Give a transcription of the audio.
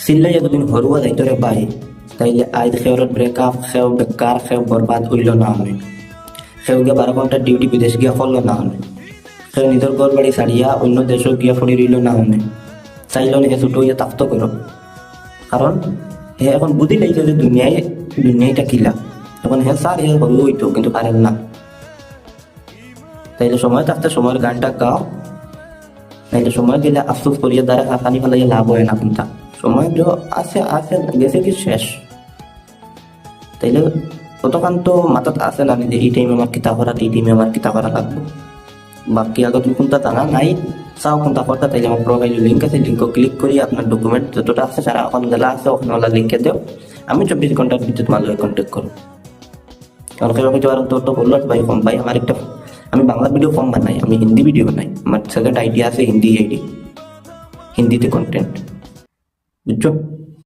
চিল্লাই এতদিন হরুয়া যাইতো রে ভাই, তাইলে আজ খেওরের ব্রেকআপ খেও বেকার খেও বরবাদ হইল না আমি। সেও গিয়া 12 ঘন্টার ডিউটি বিদেশ গিয়া করলো না আমি। সেও নিজের ঘর বাড়ি ছাড়িয়া অন্য দেশও গিয়া ফুড়ি রইল না আমি। চাইল না হে ছোট হইয়া তাক্ত করো, কারণ হে এখন বুঝি লাইছে যে দুনিয়াটা কিলা। এখন হে স্যার হে হরু হইতো কিন্তু পারেন না। তাইলে সময় থাকতে সময়ের গানটা গাও, নাইলে সময় গেলে আফসোস করিয়া দ্বারা হাসানি ফেলাইয়া লাভ হয় না। কিন্তু সময় যে আছে আছে গেছে কি শেষ। তাইলে কতক্ষণ তো মাথাত আছে না যে এই টাইমে আমার কিতা করা, এই টাইমে আমার কিতা করা লাগবে। বাকি আগে তুমি কোনটা জানা নাই চাও কোনটা করতে, তাইলে আমার প্রোফাইল লিঙ্ক আছে, লিঙ্ক ক্লিক করি আপনার ডকুমেন্ট যতটা আছে সারা এখন গেলা আছে ওখানে ওলা লিঙ্কে দেও। আমি 24 ঘন্টার ভিতরে তোমার লগে কন্ট্যাক্ট করো। কারণ কেউ কিছু আর তোর তো বললো ভাই কম ভাই আমার একটা, আমি বাংলা ভিডিও কম বানাই, আমি হিন্দি ভিডিও বানাই। আমার সেকেন্ড আইডিয়া আছে হিন্দি আইডি, হিন্দিতে কন্টেন্ট, বুঝছো।